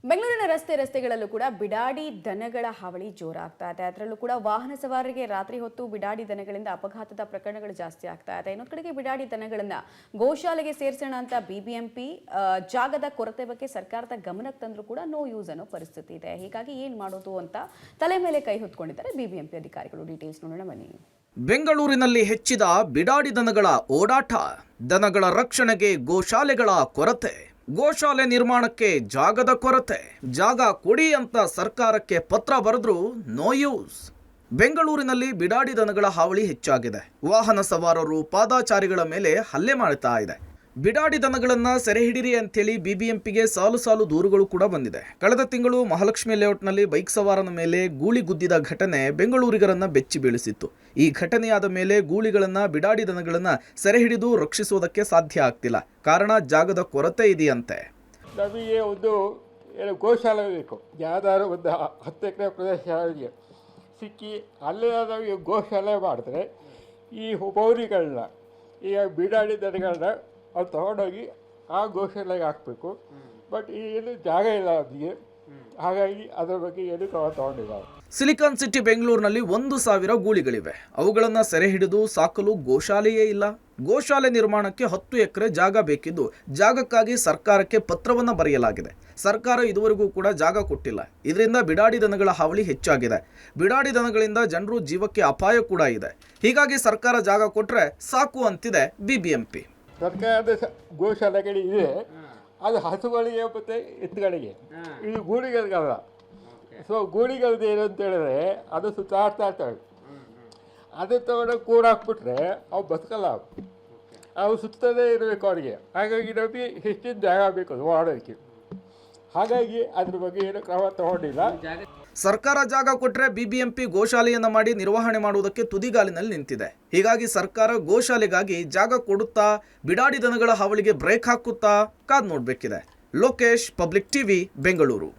ಬೆಂಗಳೂರಿನ ರಸ್ತೆಗಳಲ್ಲೂ ಕೂಡ ಬಿಡಾಡಿ ದನಗಳ ಹಾವಳಿ ಜೋರಾಗ್ತಾ ಇದೆ. ಅದರಲ್ಲೂ ಕೂಡ ವಾಹನ ಸವಾರರಿಗೆ ರಾತ್ರಿ ಹೊತ್ತು ಬಿಡಾಡಿ ದನಗಳಿಂದ ಅಪಘಾತದ ಪ್ರಕರಣಗಳು ಜಾಸ್ತಿ ಆಗ್ತಾ ಇದೆ. ಇನ್ನೊಂದು ಕಡೆಗೆ ಬಿಡಾಡಿ ದನಗಳನ್ನ ಗೋಶಾಲೆಗೆ ಸೇರಿಸೋಣ ಅಂತ ಬಿಬಿಎಂಪಿ ಜಾಗದ ಕೊರತೆ ಬಗ್ಗೆ ಸರ್ಕಾರದ ಗಮನಕ್ಕೆ ತಂದರೂ ಕೂಡ ನೋ ಯೂಸ್ ಅನ್ನೋ ಪರಿಸ್ಥಿತಿ ಇದೆ. ಹೀಗಾಗಿ ಏನು ಮಾಡೋದು ಅಂತ ತಲೆ ಮೇಲೆ ಕೈ ಹೊತ್ಕೊಂಡಿದ್ದಾರೆ ಬಿಬಿಎಂಪಿ ಅಧಿಕಾರಿಗಳು. ಡೀಟೇಲ್ಸ್ ನೋಡೋಣ ಬನ್ನಿ. ಬೆಂಗಳೂರಿನಲ್ಲಿ ಹೆಚ್ಚಿದ ಬಿಡಾಡಿ ದನಗಳ ಓಡಾಟ, ದನಗಳ ರಕ್ಷಣೆಗೆ ಗೋಶಾಲೆಗಳ ಕೊರತೆ, ಗೋಶಾಲೆ ನಿರ್ಮಾಣಕ್ಕೆ ಜಾಗದ ಕೊರತೆ, ಜಾಗ ಕೊಡಿ ಅಂತ ಸರ್ಕಾರಕ್ಕೆ ಪತ್ರ ಬರೆದ್ರೂ ನೋ ಯೂಸ್. ಬೆಂಗಳೂರಿನಲ್ಲಿ ಬಿಡಾಡಿ ದನಗಳ ಹಾವಳಿ ಹೆಚ್ಚಾಗಿದೆ. ವಾಹನ ಸವಾರರು ಪಾದಾಚಾರಿಗಳ ಮೇಲೆ ಹಲ್ಲೆ ಮಾಡ್ತಾ ಇದೆ. ಬಿಡಾಡಿ ದನಗಳನ್ನು ಸೆರೆ ಹಿಡಿರಿ ಅಂತೇಳಿ ಬಿಬಿಎಂಪಿಗೆ ಸಾಲು ದೂರುಗಳು ಕೂಡ ಬಂದಿದೆ. ಕಳೆದ ತಿಂಗಳು ಮಹಾಲಕ್ಷ್ಮಿ ಲೇಔಟ್ನಲ್ಲಿ ಬೈಕ್ ಸವಾರನ ಮೇಲೆ ಗೂಳಿ ಗುದ್ದಿದ ಘಟನೆ ಬೆಂಗಳೂರಿಗರನ್ನ ಬೆಚ್ಚಿ ಬೀಳಿಸಿತ್ತು. ಈ ಘಟನೆಯಾದ ಮೇಲೆ ಗೂಳಿಗಳನ್ನು, ಬಿಡಾಡಿ ದನಗಳನ್ನು ಸೆರೆ ಹಿಡಿದು ರಕ್ಷಿಸುವುದಕ್ಕೆ ಸಾಧ್ಯ ಆಗ್ತಿಲ್ಲ. ಕಾರಣ ಜಾಗದ ಕೊರತೆ ಇದೆಯಂತೆ. ನಮಗೆ ಒಂದು ಗೋಶಾಲೆ ಬೇಕು. ಯಾವ್ದಾದ್ರು ಒಂದು 10 ಎಕರೆ ಪ್ರದೇಶ ಸಿಕ್ಕಿ ಅಲ್ಲೇ ನಮಗೆ ಗೋಶಾಲೆ ಮಾಡಿದ್ರೆ ಈ ಪೌರಿಗಳನ್ನ, ಈಗ ಬಿಡಾಡಿ ದನಗಳನ್ನ ಅದು ತೊಗೊಂಡೋಗಿ ಆ ಗೋಶಾಲೆಗೆ ಹಾಕಬೇಕು. ಬಟ್ ಏನು ಜಾಗ ಇಲ್ಲ ಅದಕ್ಕೆ, ಹಾಗಾಗಿ ಅದರ ಬಗ್ಗೆ ಏನು ಕ್ರಮ ತಗೊಂಡಿಲ್ಲ. ಸಿಲಿಕಾನ್ ಸಿಟಿ ಬೆಂಗಳೂರಿನಲ್ಲಿ 1,000 ಗೂಳಿಗಳಿವೆ. ಅವುಗಳನ್ನು ಸೆರೆ ಹಿಡಿದು ಸಾಕಲು ಗೋಶಾಲೆಯೇ ಇಲ್ಲ. ಗೋಶಾಲೆ ನಿರ್ಮಾಣಕ್ಕೆ 10 ಎಕರೆ ಜಾಗ ಬೇಕಿದ್ದು, ಜಾಗಕ್ಕಾಗಿ ಸರ್ಕಾರಕ್ಕೆ ಪತ್ರವನ್ನು ಬರೆಯಲಾಗಿದೆ. ಸರ್ಕಾರ ಇದುವರೆಗೂ ಕೂಡ ಜಾಗ ಕೊಟ್ಟಿಲ್ಲ. ಇದರಿಂದ ಬಿಡಾಡಿ ದನಗಳ ಹಾವಳಿ ಹೆಚ್ಚಾಗಿದೆ. ಬಿಡಾಡಿ ದನಗಳಿಂದ ಜನರು ಜೀವಕ್ಕೆ ಅಪಾಯ ಕೂಡ ಇದೆ. ಹೀಗಾಗಿ ಸರ್ಕಾರ ಜಾಗ ಕೊಟ್ಟರೆ ಸಾಕು ಅಂತಿದೆ ಬಿಬಿಎಂಪಿ. ಸರ್ಕಾರದ ಗೋಶಾಲೆಗಳಿದೆ, ಅದು ಹಸುಗಳಿಗೆ ಮತ್ತು ಎತ್ತುಗಳಿಗೆ, ಇದು ಗೂಳಿಗಳಿಗಲ್ಲ. ಸೊ ಗೂಳಿಗಳದ್ದು ಏನು ಅಂತ ಹೇಳಿದ್ರೆ ಅದು ಸುತ್ತಾಡ್ತಾ ಇರ್ತವೆ. ಅದು ತಗೊಂಡು ಕೂಡಾಕ್ಬಿಟ್ರೆ ಅವು ಬದುಕಲ್ಲ. ಅವು ಸುತ್ತದೇ ಇರಬೇಕು ಅವರಿಗೆ. ಹಾಗಾಗಿ ನಮಗೆ ಹೆಚ್ಚಿನ ಜಾಗ ಬೇಕು ಅದು ಮಾಡೋದಕ್ಕೆ. ಹಾಗಾಗಿ ಅದ್ರ ಬಗ್ಗೆ ಏನು ಕ್ರಮ ತಗೊಂಡಿಲ್ಲ. ಸರ್ಕಾರ ಜಾಗ ಕೊಟ್ಟರೆ ಬಿಬಿಎಂಪಿ ಗೋಶಾಲೆಯನ್ನ ಮಾಡಿ ನಿರ್ವಹಣೆ ಮಾಡುವುದಕ್ಕೆ ತುದಿಗಾಲಿನಲ್ಲಿ ನಿಂತಿದೆ. ಹೀಗಾಗಿ ಸರ್ಕಾರ ಗೋಶಾಲೆಗಾಗಿ ಜಾಗ ಕೊಡುತ್ತಾ, ಬಿಡಾಡಿ ದನಗಳ ಹಾವಳಿಗೆ ಬ್ರೇಕ್ ಹಾಕುತ್ತಾ ಕಾದ್ ನೋಡ್ಬೇಕಿದೆ. Lokesh, public TV, Bengaluru.